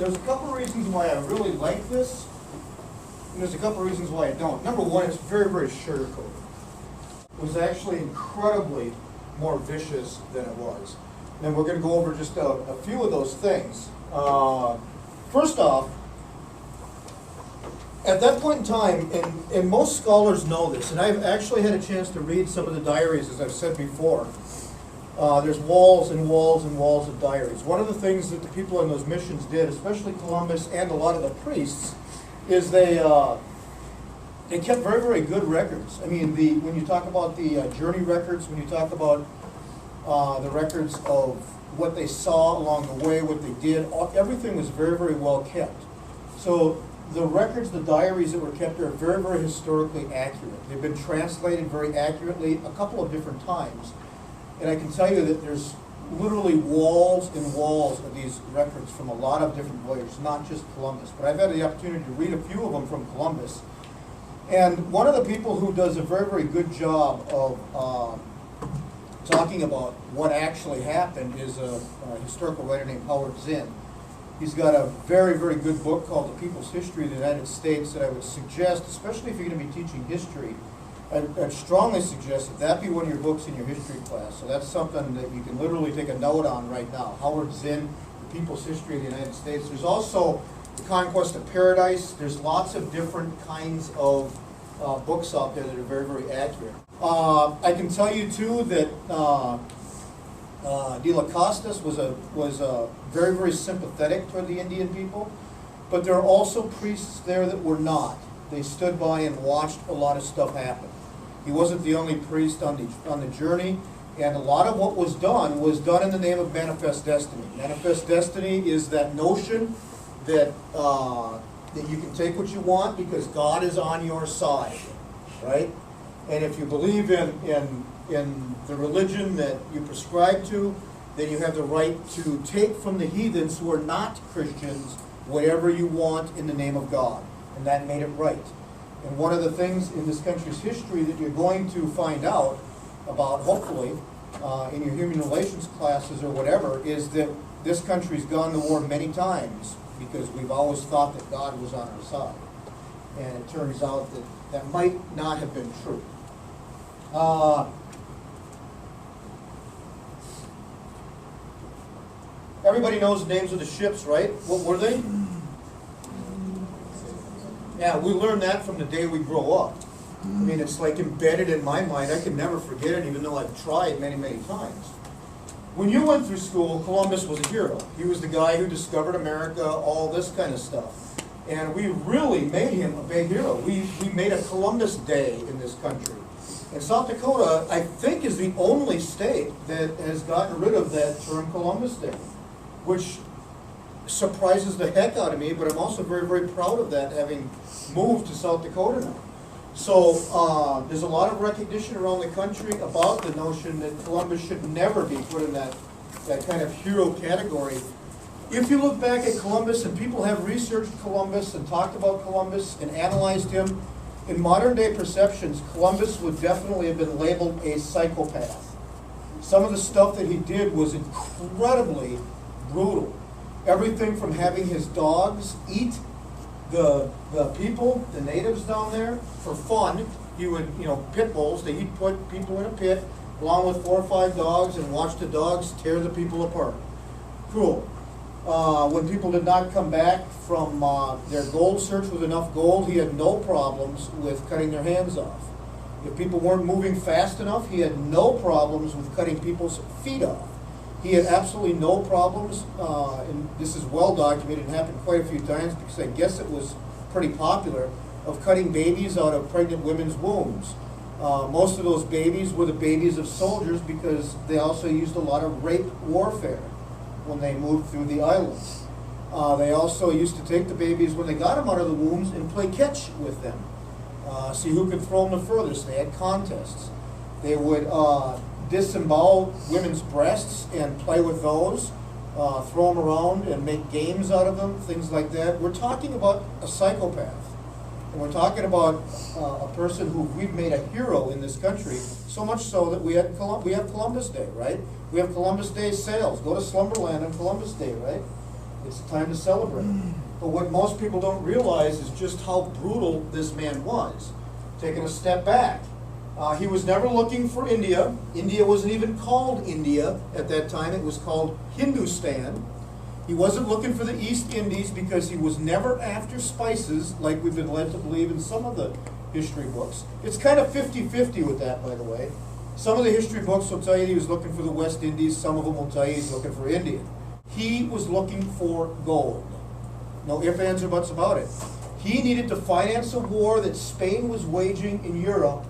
there's a couple of reasons why I really like this, and there's a couple of reasons why I don't. Number one, it's very, very sugar-coated. It was actually incredibly more vicious than it was. And we're going to go over just a few of those things. First off, at that point in time, and most scholars know this, and I've actually had a chance to read some of the diaries, as I've said before. There's walls and walls and walls of diaries. One of the things that the people on those missions did, especially Columbus and a lot of the priests, is they kept very, very good records. I mean, when you talk about the journey records, when you talk about the records of what they saw along the way, what they did, everything was very, very well kept. So the records, the diaries that were kept are very, very historically accurate. They've been translated very accurately a couple of different times. And I can tell you that there's literally walls and walls of these records from a lot of different voyages, not just Columbus. But I've had the opportunity to read a few of them from Columbus. And one of the people who does a very, very good job of talking about what actually happened is a historical writer named Howard Zinn. He's got a very, very good book called The People's History of the United States that I would suggest, especially if you're going to be teaching history, I'd strongly suggest that that be one of your books in your history class. So that's something that you can literally take a note on right now. Howard Zinn, The People's History of the United States. There's also The Conquest of Paradise. There's lots of different kinds of books out there that are very, very accurate. I can tell you too that De La Costas was very, very sympathetic toward the Indian people, but there are also priests there that were not. They stood by and watched a lot of stuff happen. He wasn't the only priest on the journey, and a lot of what was done in the name of manifest destiny. Manifest destiny is that notion that that you can take what you want because God is on your side, right? And if you believe in the religion that you prescribe to, then you have the right to take from the heathens who are not Christians whatever you want in the name of God. And that made it right. And one of the things in this country's history that you're going to find out about, hopefully, in your human relations classes or whatever, is that this country's gone to war many times because we've always thought that God was on our side. And it turns out that that might not have been true. Everybody knows the names of the ships, right? What were they? Yeah, we learn that from the day we grow up. I mean, it's like embedded in my mind. I can never forget it, even though I've tried many, many times. When you went through school, Columbus was a hero. He was the guy who discovered America, all this kind of stuff. And we really made him a big hero. We made a Columbus Day in this country. And South Dakota, I think, is the only state that has gotten rid of that term Columbus Day, which surprises the heck out of me, but I'm also very, very proud of that, having moved to South Dakota now. So there's a lot of recognition around the country about the notion that Columbus should never be put in that kind of hero category. If you look back at Columbus, and people have researched Columbus and talked about Columbus and analyzed him, in modern day perceptions, Columbus would definitely have been labeled a psychopath. Some of the stuff that he did was incredibly brutal. Everything from having his dogs eat the people, the natives down there, for fun. He would, pit bulls, he'd put people in a pit along with 4 or 5 dogs and watch the dogs tear the people apart. Cruel. When people did not come back from their gold search with enough gold, he had no problems with cutting their hands off. If people weren't moving fast enough, he had no problems with cutting people's feet off. He had absolutely no problems, and this is well documented and happened quite a few times because I guess it was pretty popular, of cutting babies out of pregnant women's wombs. Most of those babies were the babies of soldiers because they also used a lot of rape warfare when they moved through the islands. They also used to take the babies when they got them out of the wombs and play catch with them. See who could throw them the furthest. They had contests. They would disembowel women's breasts and play with those, throw them around and make games out of them, things like that. We're talking about a psychopath. And we're talking about a person who we've made a hero in this country, so much so that we have Columbus Day, right? We have Columbus Day sales. Go to Slumberland on Columbus Day, right? It's time to celebrate. But what most people don't realize is just how brutal this man was. Taking a step back, he was never looking for India. India wasn't even called India at that time. It was called Hindustan. He wasn't looking for the East Indies because he was never after spices like we've been led to believe in some of the history books. It's kind of 50-50 with that, by the way. Some of the history books will tell you he was looking for the West Indies. Some of them will tell you he's looking for India. He was looking for gold. No ifs, ands, or buts about it. He needed to finance a war that Spain was waging in Europe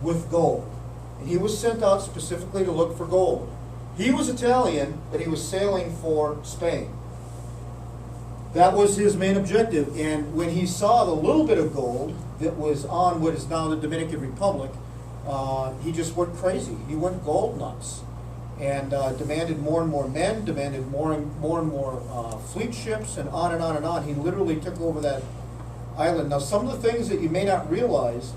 with gold. And he was sent out specifically to look for gold. He was Italian, but he was sailing for Spain. That was his main objective. And when he saw the little bit of gold that was on what is now the Dominican Republic, he just went crazy. He went gold nuts and demanded more and more men, demanded more and more fleet ships, and on and on and on. He literally took over that island. Now, some of the things that you may not realize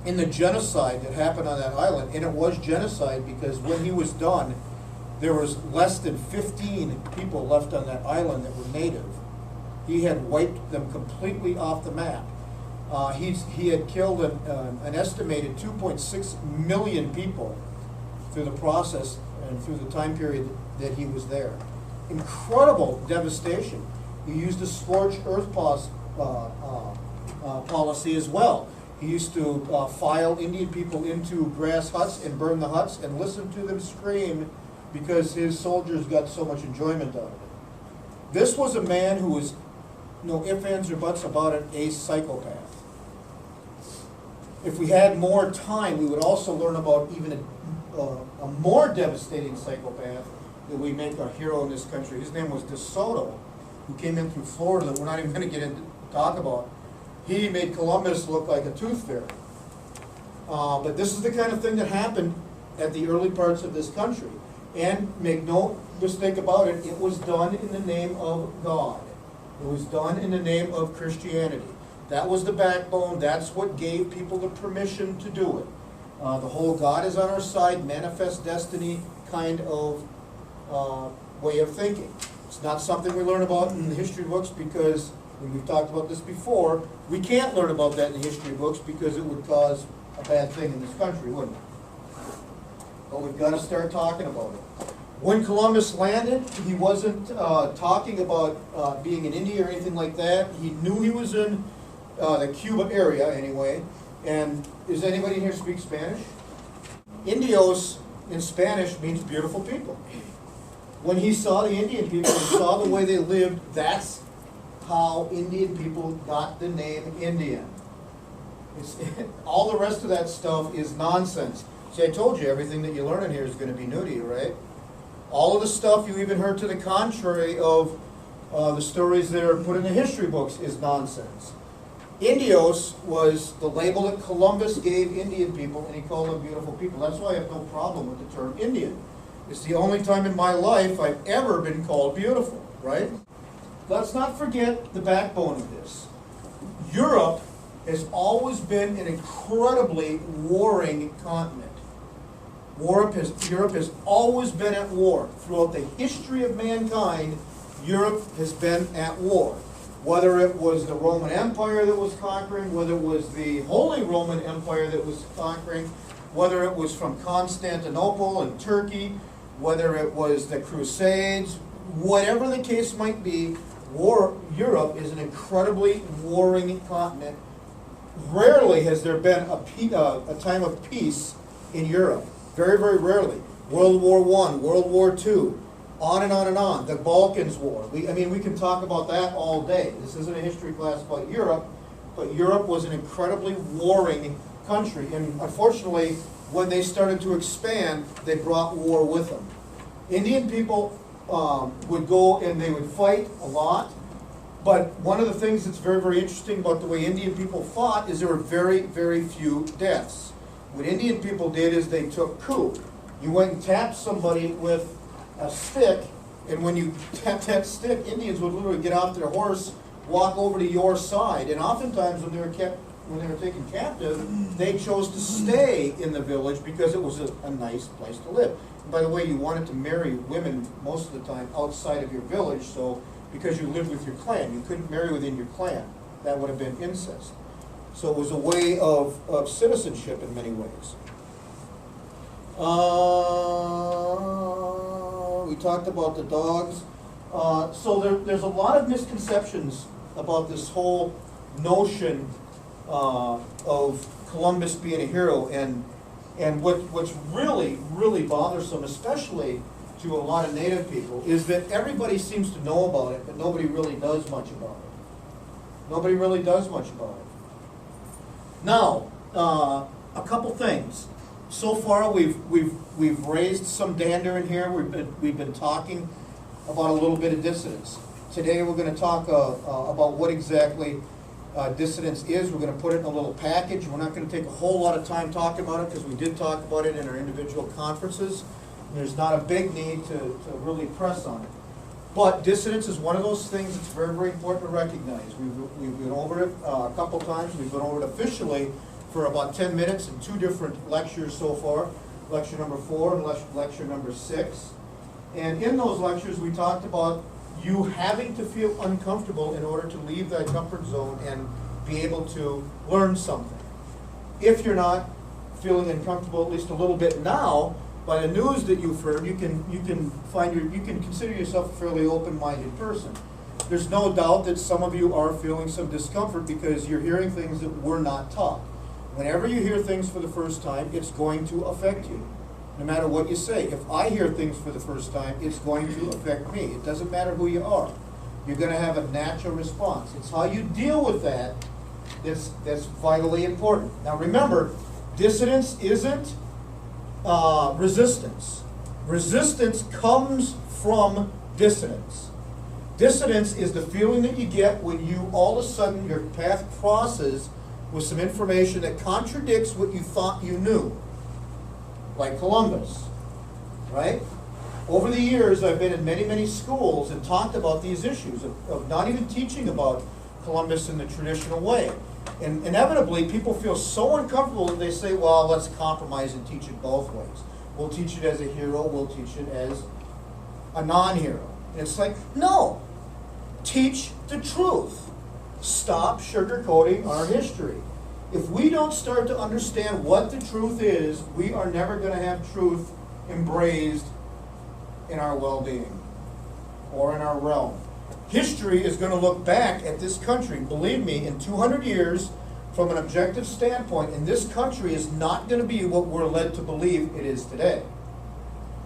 in the genocide that happened on that island, and it was genocide because when he was done, there was less than 15 people left on that island that were native. He had wiped them completely off the map. He had killed an estimated 2.6 million people through the process and through the time period that he was there. Incredible devastation. He used a scorched earth policy as well. He used to file Indian people into grass huts and burn the huts and listen to them scream because his soldiers got so much enjoyment out of it. This was a man who was, no ifs, ands, or buts about it, a psychopath. If we had more time, we would also learn about even a more devastating psychopath that we make our hero in this country. His name was De Soto, who came in through Florida that we're not even going to get into talk about. He made Columbus look like a tooth fairy. But this is the kind of thing that happened at the early parts of this country. And make no mistake about it, it was done in the name of God. It was done in the name of Christianity. That was the backbone. That's what gave people the permission to do it. The whole God is on our side, manifest destiny kind of way of thinking. It's not something we learn about in the history books because, and we've talked about this before, we can't learn about that in the history books because it would cause a bad thing in this country, wouldn't it? But we've got to start talking about it. When Columbus landed, he wasn't talking about being in India or anything like that. He knew he was in the Cuba area anyway. And does anybody here speak Spanish? Indios in Spanish means beautiful people. When he saw the Indian people and saw the way they lived, that's how Indian people got the name Indian. All the rest of that stuff is nonsense. See, I told you everything that you learn in here is going to be new to you, right? All of the stuff you even heard to the contrary of the stories that are put in the history books is nonsense. Indios was the label that Columbus gave Indian people, and he called them beautiful people. That's why I have no problem with the term Indian. It's the only time in my life I've ever been called beautiful, right? Let's not forget the backbone of this. Europe has always been an incredibly warring continent. Europe has always been at war. Throughout the history of mankind, Europe has been at war. Whether it was the Roman Empire that was conquering, whether it was the Holy Roman Empire that was conquering, whether it was from Constantinople and Turkey, whether it was the Crusades, whatever the case might be, Europe is an incredibly warring continent. Rarely has there been a time of peace in Europe. Very, very rarely. World War I, World War II, on and on and on. The Balkans War. We can talk about that all day. This isn't a history class about Europe, but Europe was an incredibly warring country. And unfortunately, when they started to expand, they brought war with them. Indian people would go and they would fight a lot. But one of the things that's very, very interesting about the way Indian people fought is there were very, very few deaths. What Indian people did is they took coup. You went and tapped somebody with a stick, and when you tapped that stick, Indians would literally get off their horse, walk over to your side, and oftentimes when they were taken captive, they chose to stay in the village because it was a nice place to live. And by the way, you wanted to marry women most of the time outside of your village, so because you lived with your clan. You couldn't marry within your clan. That would have been incest. So it was a way of citizenship in many ways. We talked about the dogs. So there's a lot of misconceptions about this whole notion of Columbus being a hero, and what's really, really bothersome, especially to a lot of Native people, is that everybody seems to know about it, but nobody really does much about it. Nobody really does much about it. Now, a couple things. So far, we've raised some dander in here. We've been talking about a little bit of dissidence. Today, we're going to talk about what exactly dissidence is. We're going to put it in a little package. We're not going to take a whole lot of time talking about it because we did talk about it in our individual conferences. There's not a big need to really press on it. But dissidence is one of those things that's very, very important to recognize. We've been over it a couple times. We've been over it officially for about 10 minutes in 2 different lectures so far. Lecture number 4 and lecture number 6. And in those lectures, we talked about you having to feel uncomfortable in order to leave that comfort zone and be able to learn something. If you're not feeling uncomfortable, at least a little bit now, by the news that you've heard, you can consider yourself a fairly open-minded person. There's no doubt that some of you are feeling some discomfort because you're hearing things that were not taught. Whenever you hear things for the first time, it's going to affect you, no matter what you say. If I hear things for the first time, it's going to affect me. It doesn't matter who you are. You're going to have a natural response. It's how you deal with that that's vitally important. Now remember, dissidence isn't resistance. Resistance comes from dissonance. Dissonance is the feeling that you get when you all of a sudden your path crosses with some information that contradicts what you thought you knew. Like Columbus, right? Over the years, I've been in many, many schools and talked about these issues of not even teaching about Columbus in the traditional way. And inevitably, people feel so uncomfortable that they say, well, let's compromise and teach it both ways. We'll teach it as a hero, we'll teach it as a non-hero. And it's like, no, teach the truth. Stop sugarcoating our history. If we don't start to understand what the truth is, we are never going to have truth embraced in our well-being or in our realm. History is going to look back at this country. Believe me, in 200 years, from an objective standpoint, and this country is not going to be what we're led to believe it is today.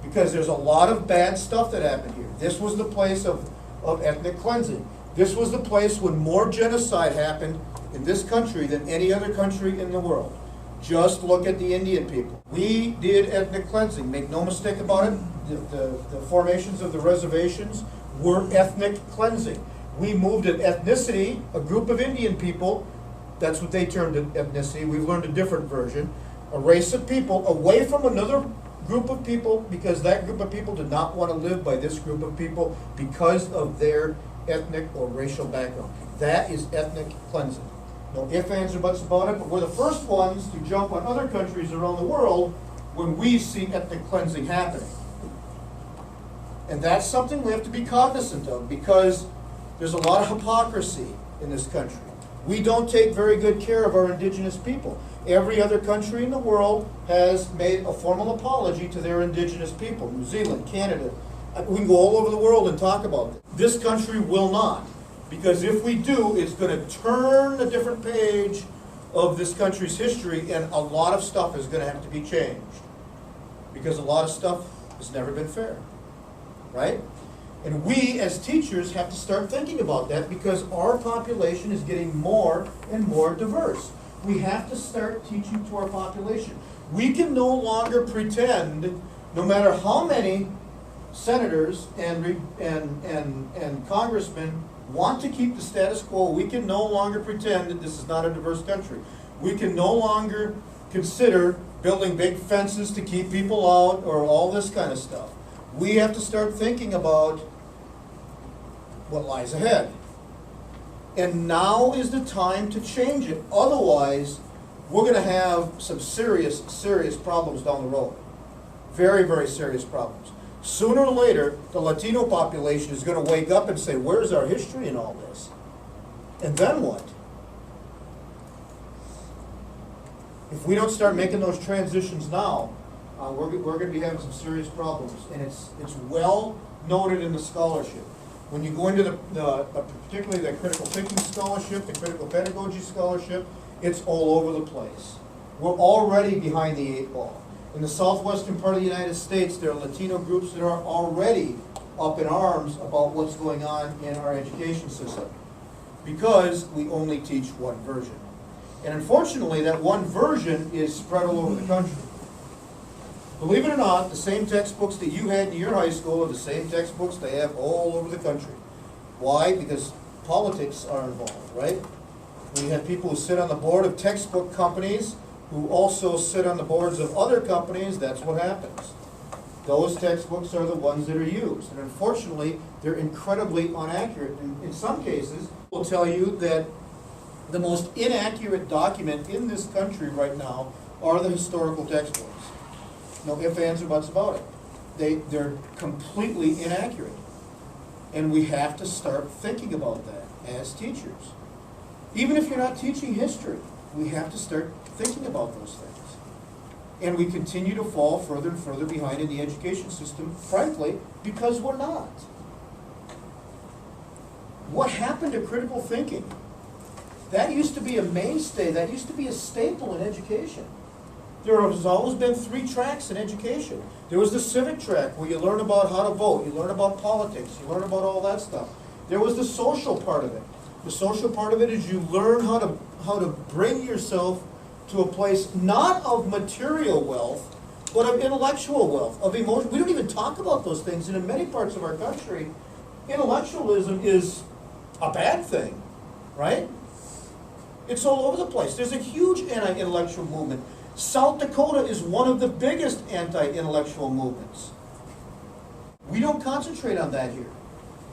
Because there's a lot of bad stuff that happened here. This was the place of ethnic cleansing. This was the place when more genocide happened in this country than any other country in the world. Just look at the Indian people. We did ethnic cleansing. Make no mistake about it. The formations of the reservations were ethnic cleansing. We moved an ethnicity, a group of Indian people, that's what they termed it, ethnicity. We've learned a different version. A race of people away from another group of people because that group of people did not want to live by this group of people because of their ethnic or racial background. That is ethnic cleansing. No ifs, ands, or buts about it, but we're the first ones to jump on other countries around the world when we see ethnic cleansing happening. And that's something we have to be cognizant of because there's a lot of hypocrisy in this country. We don't take very good care of our indigenous people. Every other country in the world has made a formal apology to their indigenous people. New Zealand, Canada. We can go all over the world and talk about it. This country will not. Because if we do, it's going to turn a different page of this country's history, and a lot of stuff is going to have to be changed. Because a lot of stuff has never been fair. Right? And we, as teachers, have to start thinking about that because our population is getting more and more diverse. We have to start teaching to our population. We can no longer pretend, no matter how many senators and congressmen want to keep the status quo, we can no longer pretend that this is not a diverse country. We can no longer consider building big fences to keep people out or all this kind of stuff. We have to start thinking about what lies ahead. And now is the time to change it. Otherwise, we're going to have some serious, serious problems down the road. Very, very serious problems. Sooner or later, the Latino population is gonna wake up and say, where's our history in all this? And then what? If we don't start making those transitions now, we're gonna be having some serious problems. And it's well noted in the scholarship. When you go into particularly the critical thinking scholarship, the critical pedagogy scholarship, it's all over the place. We're already behind the 8 ball. In the southwestern part of the United States, there are Latino groups that are already up in arms about what's going on in our education system, because we only teach one version. And unfortunately, that one version is spread all over the country. Believe it or not, the same textbooks that you had in your high school are the same textbooks they have all over the country. Why? Because politics are involved, right? We have people who sit on the board of textbook companies who also sit on the boards of other companies. That's what happens. Those textbooks are the ones that are used. And unfortunately, they're incredibly inaccurate. In some cases, will tell you that the most inaccurate document in this country right now are the historical textbooks. No ifs, ands, or buts about it. They're completely inaccurate. And we have to start thinking about that as teachers. Even if you're not teaching history, we have to start thinking about those things. And we continue to fall further and further behind in the education system, frankly, because we're not. What happened to critical thinking? That used to be a mainstay, that used to be a staple in education. There has always been 3 tracks in education. There was the civic track, where you learn about how to vote, you learn about politics, you learn about all that stuff. There was the social part of it. The social part of it is you learn how to bring yourself to a place not of material wealth, but of intellectual wealth, of emotion. We don't even talk about those things, and in many parts of our country, intellectualism is a bad thing, right? It's all over the place. There's a huge anti-intellectual movement. South Dakota is one of the biggest anti-intellectual movements. We don't concentrate on that here.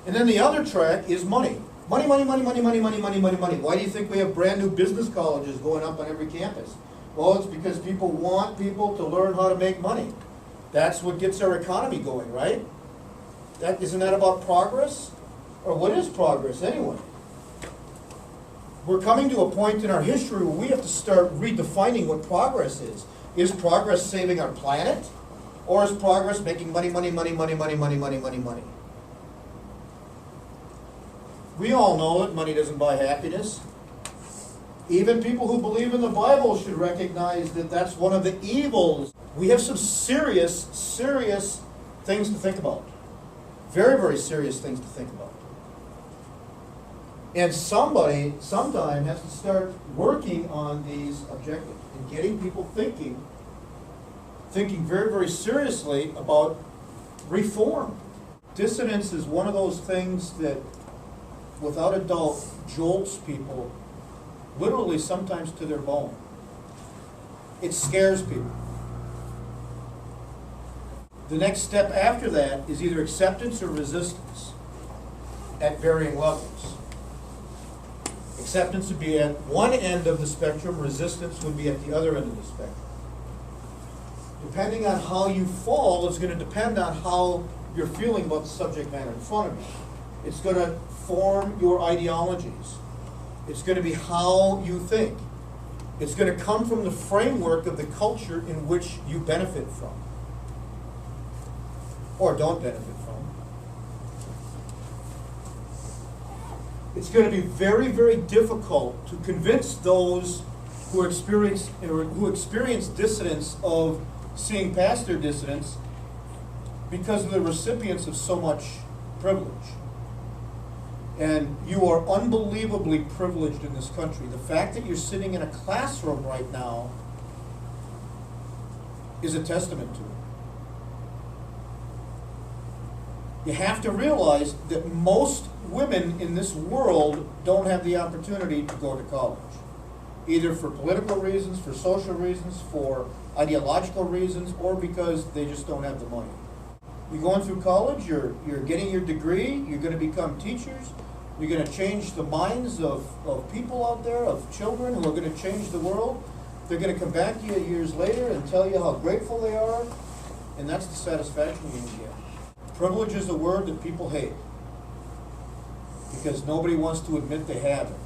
And then the other track is money. Money, money, money, money, money, money, money, money, money. Why do you think we have brand new business colleges going up on every campus? Well, it's because people want people to learn how to make money. That's what gets our economy going, right? Isn't that about progress? Or what is progress anyway? We're coming to a point in our history where we have to start redefining what progress is. Is progress saving our planet? Or is progress making money, money, money, money, money, money, money, money, money? We all know that money doesn't buy happiness. Even people who believe in the Bible should recognize that that's one of the evils. We have some serious, serious things to think about. Very, very serious things to think about. And somebody, sometime, has to start working on these objectives and getting people thinking very, very seriously about reform. Dissonance is one of those things that, without a doubt, jolts people, literally sometimes to their bone. It scares people. The next step after that is either acceptance or resistance at varying levels. Acceptance would be at one end of the spectrum, resistance would be at the other end of the spectrum. Depending on how you fall, it's going to depend on how you're feeling about the subject matter in front of you. It's going to form your ideologies. It's going to be how you think. It's going to come from the framework of the culture in which you benefit from, or don't benefit from. It's going to be very, very difficult to convince those who experience dissonance of seeing past their dissonance because of the recipients of so much privilege. And you are unbelievably privileged in this country. The fact that you're sitting in a classroom right now is a testament to it. You have to realize that most women in this world don't have the opportunity to go to college, either for political reasons, for social reasons, for ideological reasons, or because they just don't have the money. You're going through college, you're getting your degree, you're going to become teachers, you're going to change the minds of people out there, of children who are going to change the world. They're going to come back to you years later and tell you how grateful they are, and that's the satisfaction you get. Privilege is a word that people hate because nobody wants to admit they have it.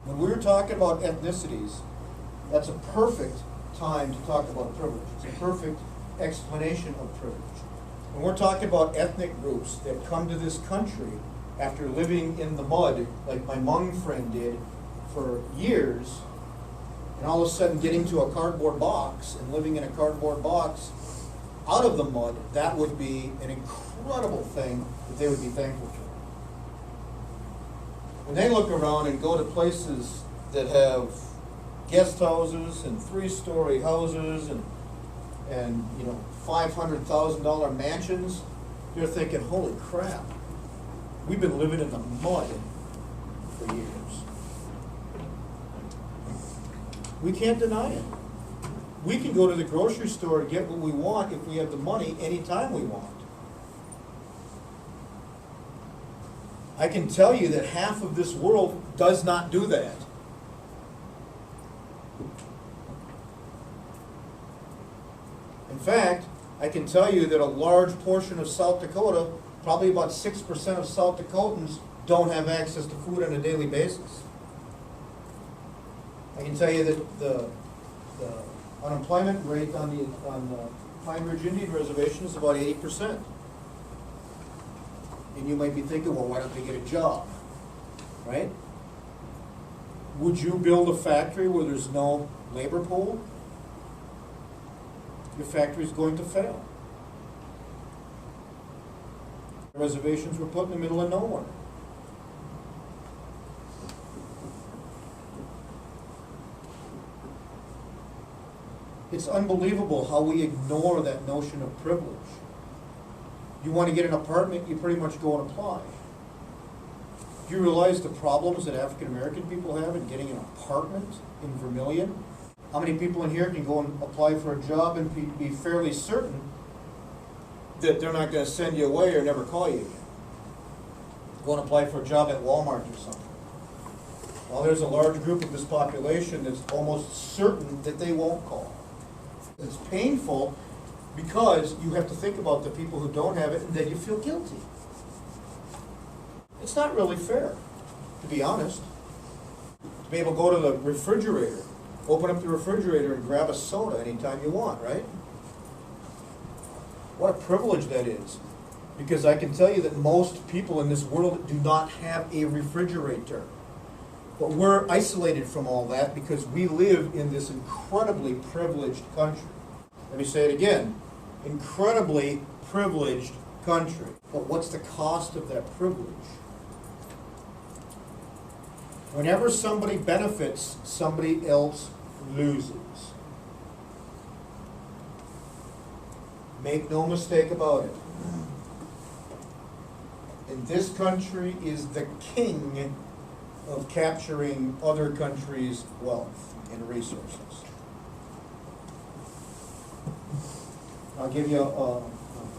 When we were talking about ethnicities, that's a perfect time to talk about privilege. It's a perfect explanation of privilege. When we're talking about ethnic groups that come to this country after living in the mud, like my Hmong friend did for years, and all of a sudden getting to a cardboard box and living in a cardboard box out of the mud, that would be an incredible thing that they would be thankful for. When they look around and go to places that have guest houses and 3-story houses and $500,000 mansions, they're thinking, holy crap, we've been living in the mud for years. We can't deny it. We can go to the grocery store and get what we want if we have the money anytime we want. I can tell you that half of this world does not do that. In fact, I can tell you that a large portion of South Dakota, probably about 6% of South Dakotans, don't have access to food on a daily basis. I can tell you that the unemployment rate on the Pine Ridge Indian Reservation is about 80%. And you might be thinking, well, why don't they get a job, right? Would you build a factory where there's no labor pool? Your factory is going to fail. The reservations were put in the middle of nowhere. It's unbelievable how we ignore that notion of privilege. You want to get an apartment, you pretty much go and apply. Do you realize the problems that African American people have in getting an apartment in Vermilion? How many people in here can go and apply for a job and be fairly certain that they're not going to send you away or never call you again? Go and apply for a job at Walmart or something. Well, there's a large group of this population that's almost certain that they won't call. It's painful because you have to think about the people who don't have it and then you feel guilty. It's not really fair, to be honest. To be able to go to the refrigerator, open up the refrigerator and grab a soda anytime you want, right? What a privilege that is. Because I can tell you that most people in this world do not have a refrigerator. But we're isolated from all that because we live in this incredibly privileged country. Let me say it again. Incredibly privileged country. But what's the cost of that privilege? Whenever somebody benefits, somebody else loses. Make no mistake about it. And this country is the king of capturing other countries' wealth and resources. I'll give you a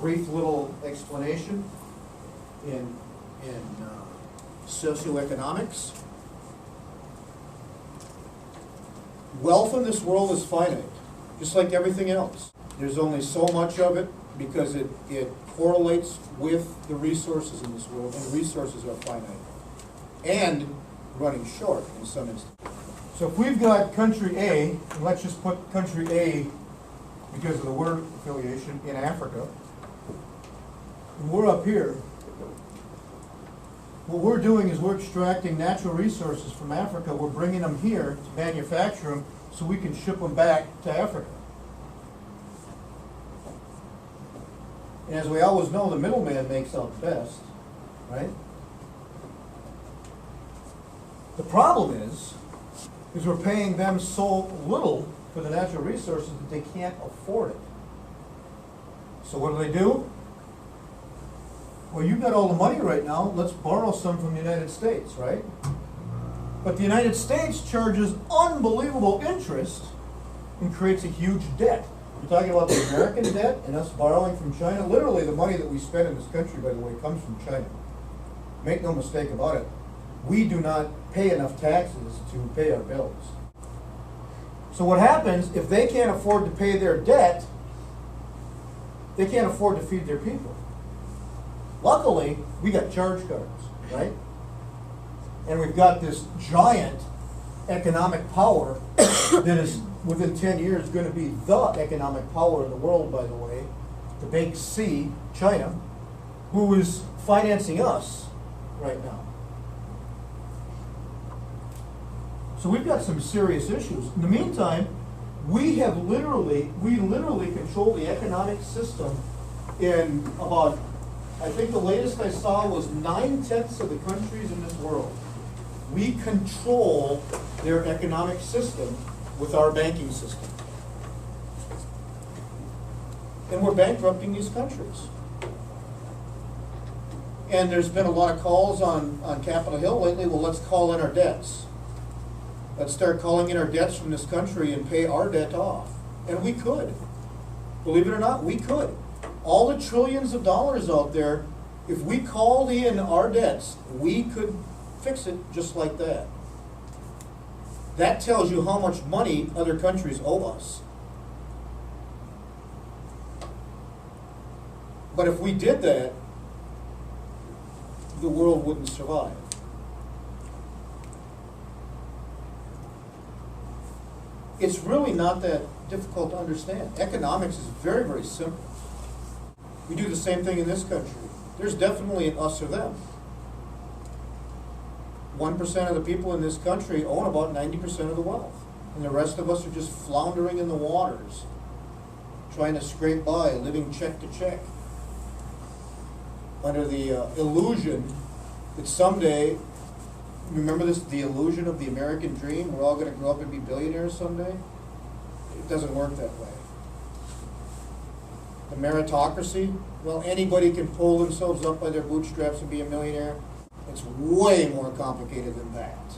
brief little explanation in socioeconomics. Wealth in this world is finite, just like everything else. There's only so much of it because it correlates with the resources in this world, and resources are finite and running short in some instances. So if we've got country A, and let's just put country A, because of the word affiliation, in Africa, and we're up here, what we're doing is we're extracting natural resources from Africa, we're bringing them here to manufacture them so we can ship them back to Africa. And as we always know, the middleman makes out best, right? The problem is we're paying them so little for the natural resources that they can't afford it. So what do? Well, you've got all the money right now, let's borrow some from the United States, right? But the United States charges unbelievable interest and creates a huge debt. You're talking about the American debt and us borrowing from China. Literally, the money that we spend in this country, by the way, comes from China. Make no mistake about it. We do not pay enough taxes to pay our bills. So what happens, if they can't afford to pay their debt, they can't afford to feed their people. Luckily, we got charge cards, right? And we've got this giant economic power that is, within 10 years, going to be the economic power in the world, by the way, the big C, China, who is financing us right now. So we've got some serious issues. In the meantime, we literally control the economic system in about, I think the latest I saw was 9/10 of the countries in this world. We control their economic system with our banking system. And we're bankrupting these countries. And there's been a lot of calls on Capitol Hill lately, well, let's call in our debts. Let's start calling in our debts from this country and pay our debt off. And we could. Believe it or not, we could. All the trillions of dollars out there, if we called in our debts, we could fix it just like that. That tells you how much money other countries owe us. But if we did that, the world wouldn't survive. It's really not that difficult to understand. Economics is very, very simple. We do the same thing in this country. There's definitely an us or them. 1% of the people in this country own about 90% of the wealth. And the rest of us are just floundering in the waters, trying to scrape by, living check to check, under the illusion that someday, remember this, the illusion of the American dream, we're all going to grow up and be billionaires someday? It doesn't work that way. The meritocracy, well, anybody can pull themselves up by their bootstraps and be a millionaire. It's way more complicated than that.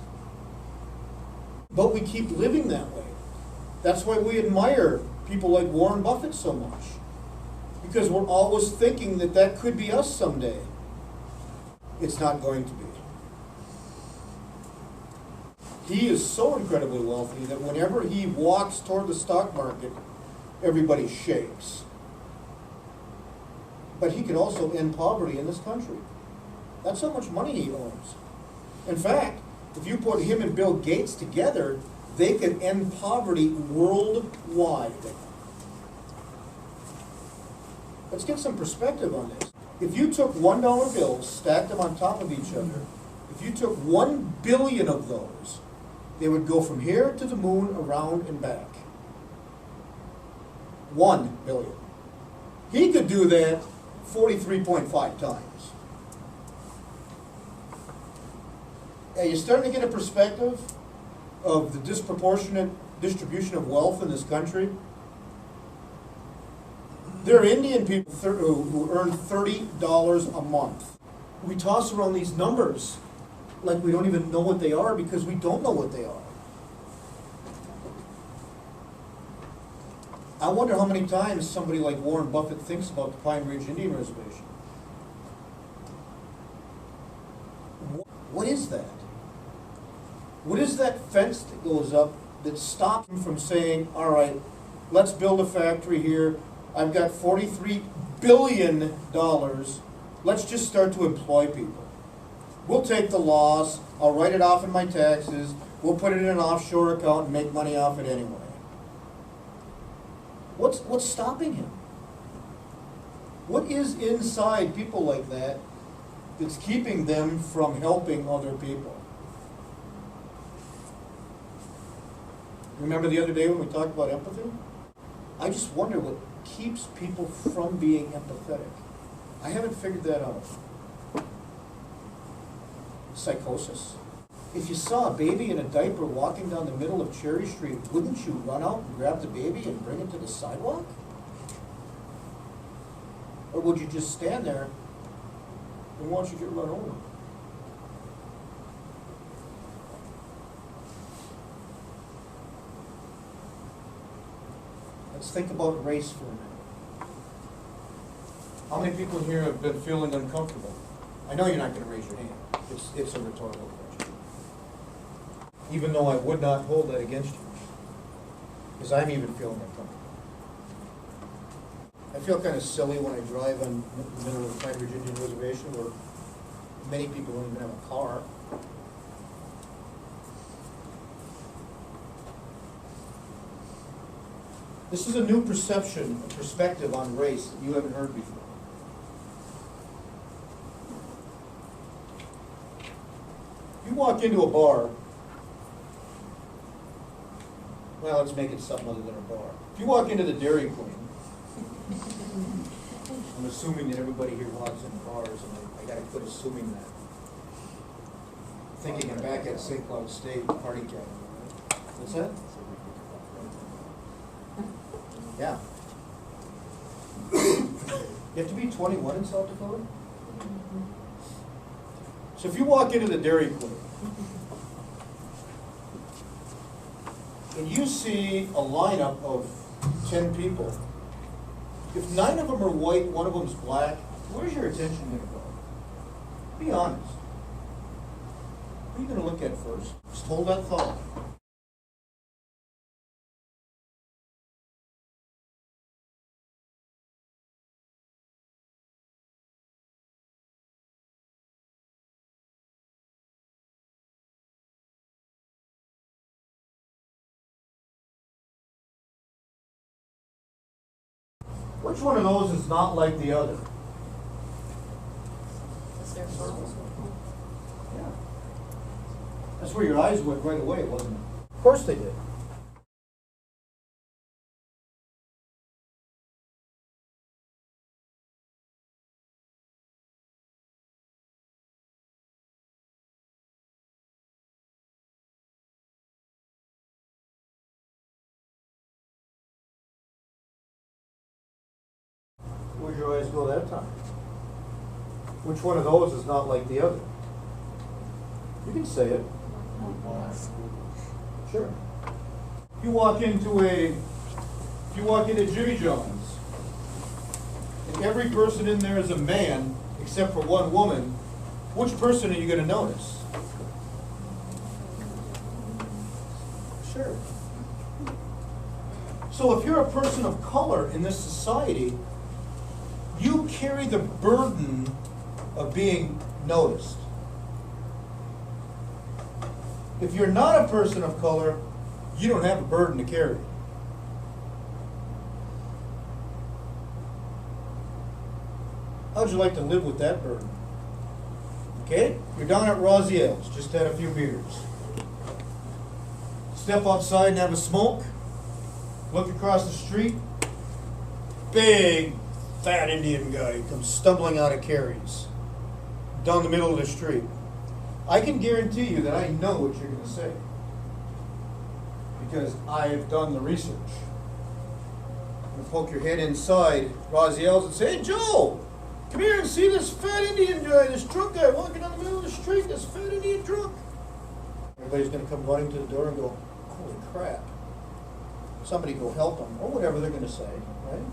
But we keep living that way. That's why we admire people like Warren Buffett so much. Because we're always thinking that that could be us someday. It's not going to be. He is so incredibly wealthy that whenever he walks toward the stock market, everybody shakes. But he could also end poverty in this country. That's how much money he owns. In fact, if you put him and Bill Gates together, they could end poverty worldwide. Let's get some perspective on this. If you took $1 bills, stacked them on top of each other, if you took 1 billion of those, they would go from here to the moon, around and back. 1 billion. He could do that 43.5 times. Are you starting to get a perspective of the disproportionate distribution of wealth in this country? There are Indian people who earn $30 a month. We toss around these numbers like we don't even know what they are because we don't know what they are. I wonder how many times somebody like Warren Buffett thinks about the Pine Ridge Indian Reservation. What is that? What is that fence that goes up that stops him from saying, all right, let's build a factory here. I've got $43 billion. Let's just start to employ people. We'll take the loss. I'll write it off in my taxes. We'll put it in an offshore account and make money off it anyway. What's stopping him? What is inside people like that that's keeping them from helping other people? Remember the other day when we talked about empathy? I just wonder what keeps people from being empathetic. I haven't figured that out. Psychosis? If you saw a baby in a diaper walking down the middle of Cherry Street, wouldn't you run out and grab the baby and bring it to the sidewalk? Or would you just stand there and watch it get run over? Let's think about race for a minute. How many people here have been feeling uncomfortable? I know you're not going to raise your hand. It's a rhetorical question. Even though I would not hold that against you. Because I'm even feeling uncomfortable. I feel kind of silly when I drive on the middle of the Pine Ridge Indian Reservation where many people don't even have a car. This is a new perception, a perspective on race that you haven't heard before. You walk into a bar, well, let's make it something other than a bar. If you walk into the Dairy Queen, I'm assuming that everybody here walks in bars, and I gotta quit assuming that. Thinking I'm back at St. Cloud State party cabin. What's that? Yeah. You have to be 21 in South Dakota? So if you walk into the Dairy Queen, and you see a lineup of 10 people, if 9 of them are white, 1 of them's black, where's your attention going to go? Be honest. What are you going to look at first? Just hold that thought. Which one of those is not like the other? Yeah. That's where your eyes went right away, wasn't it? Of course they did. Where'd your eyes go that time? Which one of those is not like the other? You can say it. Sure. If you walk into Jimmy John's, and every person in there is a man except for one woman, which person are you going to notice? Sure. So if you're a person of color in this society, you carry the burden of being noticed. If you're not a person of color, you don't have a burden to carry. How'd you like to live with that burden? Okay, you're down at Raziel's, just had a few beers. Step outside and have a smoke, look across the street, big fat Indian guy comes stumbling out of Carey's down the middle of the street. I can guarantee you that I know what you're going to say because I have done the research. You poke your head inside Raziel's and say, "Hey, Joe, come here and see this fat Indian guy, this drunk guy walking down the middle of the street, this fat Indian drunk." Everybody's going to come running to the door and go, "Holy crap. Somebody go help him," or whatever they're going to say, right?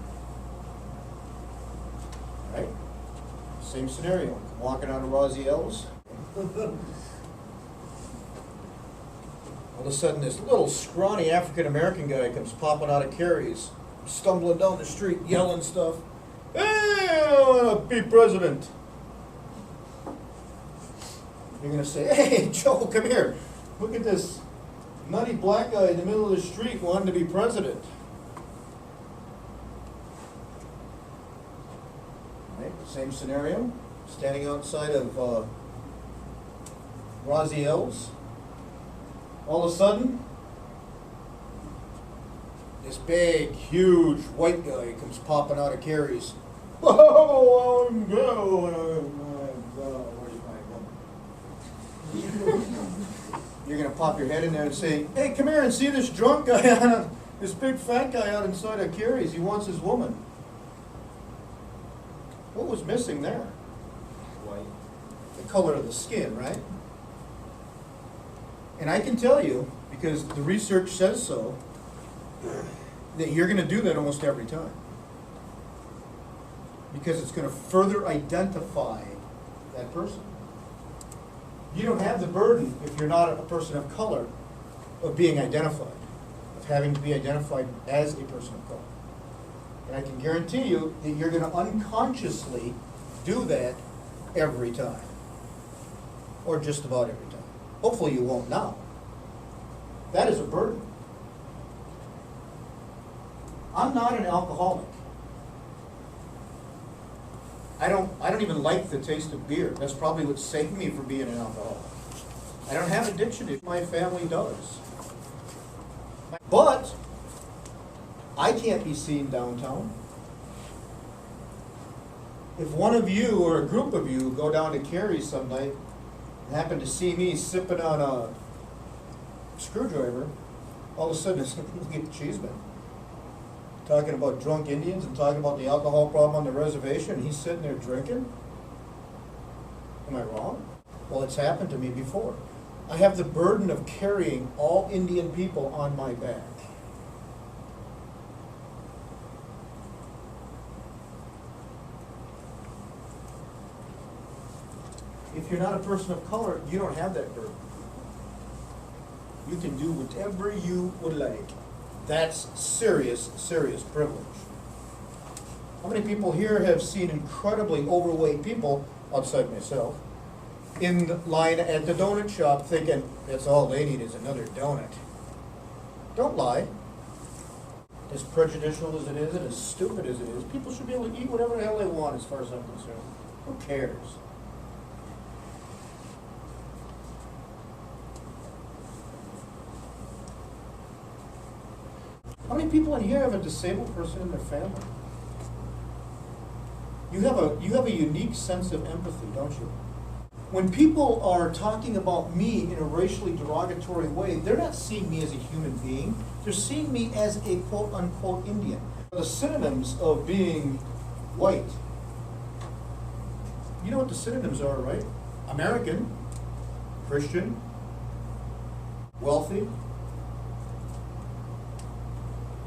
Right? Same scenario. I'm walking out of Raziel's. All of a sudden, this little scrawny African-American guy comes popping out of Carey's, stumbling down the street, yelling stuff. "Hey, I want to be president." You're going to say, "Hey, Joe, come here. Look at this nutty black guy in the middle of the street wanting to be president." Right? Same scenario. Standing outside of Raziel's. All of a sudden, this big, huge white guy comes popping out of Carey's. "Whoa, I'm going. You're going to pop your head in there and say, "Hey, come here and see this drunk guy, this big fat guy out inside of Carey's. He wants his woman." What was missing there? White. The color of the skin, right? And I can tell you, because the research says so, that you're going to do that almost every time. Because it's going to further identify that person. You don't have the burden, if you're not a person of color, of being identified, of having to be identified as a person of color. And I can guarantee you that you're gonna unconsciously do that every time. Or just about every time. Hopefully you won't now. That is a burden. I'm not an alcoholic. I don't even like the taste of beer. That's probably what saved me from being an alcoholic. I don't have addiction if my family does. But I can't be seen downtown. If one of you or a group of you go down to Carey's some night and happen to see me sipping on a screwdriver, all of a sudden it's look at Cheeseman talking about drunk Indians and talking about the alcohol problem on the reservation, and he's sitting there drinking. Am I wrong? Well, it's happened to me before. I have the burden of carrying all Indian people on my back. If you're not a person of color, you don't have that burden. You can do whatever you would like. That's serious, serious privilege. How many people here have seen incredibly overweight people, outside myself, in line at the donut shop thinking, that's all they need is another donut? Don't lie. As prejudicial as it is and as stupid as it is, people should be able to eat whatever the hell they want as far as I'm concerned. Who cares? How many people in here have a disabled person in their family? You have a unique sense of empathy, don't you? When people are talking about me in a racially derogatory way, they're not seeing me as a human being. They're seeing me as a quote-unquote Indian. The synonyms of being white. You know what the synonyms are, right? American, Christian, wealthy.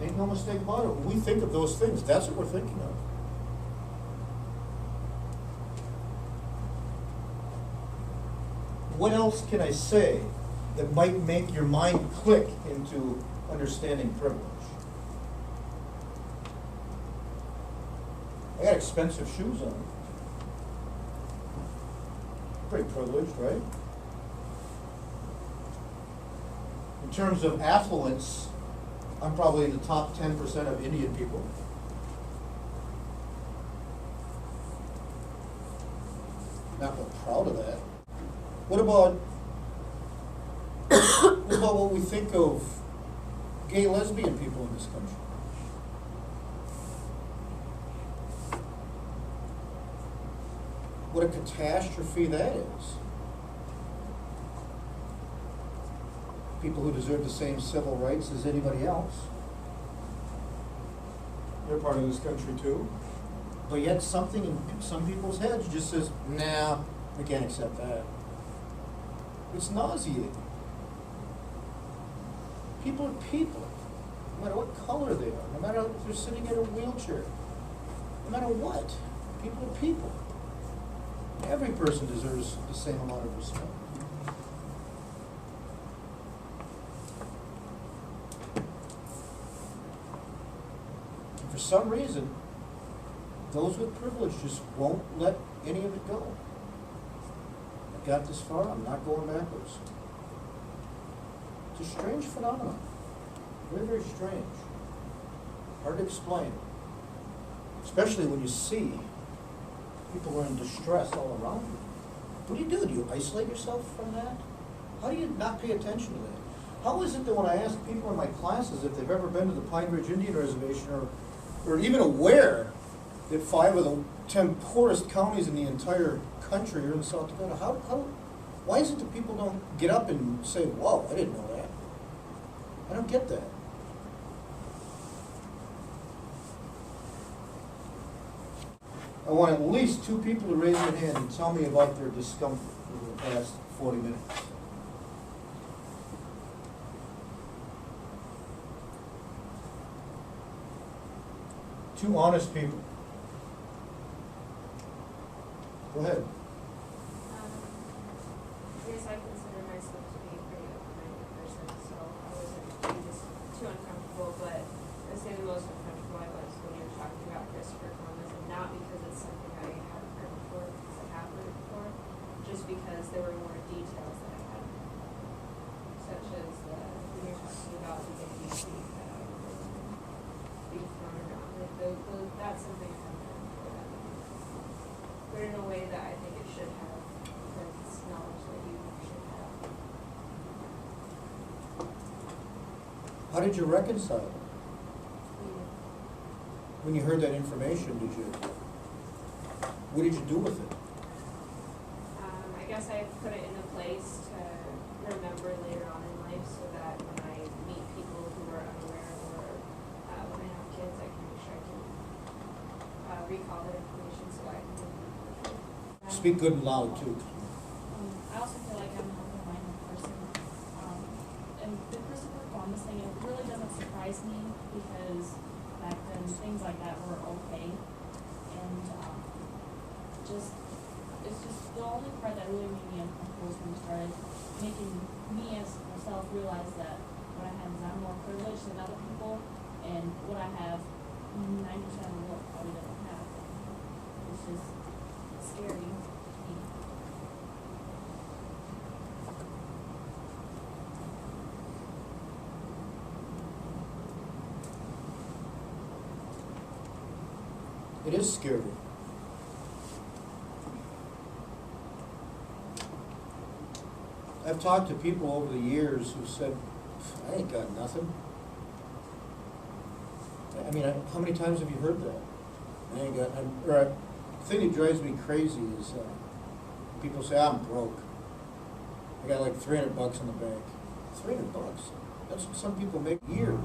Ain't no mistake about it. When we think of those things, that's what we're thinking of. What else can I say that might make your mind click into understanding privilege? I got expensive shoes on. Pretty privileged, right? In terms of affluence, I'm probably in the top 10% of Indian people. Not real proud of that. What about what we think of gay lesbian people in this country? What a catastrophe that is. People who deserve the same civil rights as anybody else. They're part of this country too. But yet something in some people's heads just says, nah, we can't accept that. It's nauseating. People are people, no matter what color they are, no matter if they're sitting in a wheelchair, no matter what. People are people. Every person deserves the same amount of respect. For some reason, those with privilege just won't let any of it go. I got this far, I'm not going backwards. It's a strange phenomenon. Very, very strange. Hard to explain. Especially when you see people who are in distress all around you. What do you do? Do you isolate yourself from that? How do you not pay attention to that? How is it that when I ask people in my classes if they've ever been to the Pine Ridge Indian Reservation or even aware that 5 of the 10 poorest counties in the entire country are in South Dakota, why is it that people don't get up and say, whoa, I didn't know that? I don't get that. I want at least 2 people to raise their hand and tell me about their discomfort over the past 40 minutes. Two honest people. Go ahead. I guess I consider myself to be a pretty open-minded person, so I wasn't just too uncomfortable, but I'd say the most uncomfortable I was when you were talking How did you reconcile it? We- When you heard that information, what did you do with it? I guess I put it in a place to remember later on in life so that when I meet people who are unaware or when I have kids, I can make sure I can recall that information so I can give them. Speak good and loud, too. I also feel like I'm an open-minded person. And the Christopher Columbus thing, it really doesn't surprise me because back then, things like that were okay. And, it's just the only part that really made me uncomfortable was when you started making me as myself realize that what I have is I'm more privileged than other people, and what I have, 90% of the world probably doesn't have. It's just scary to me. It is scary. I've talked to people over the years who said, I ain't got nothing. I mean, how many times have you heard that? I ain't got, or the thing that drives me crazy is, people say, I'm broke. I got like $300 in the bank. $300? That's what some people make a year.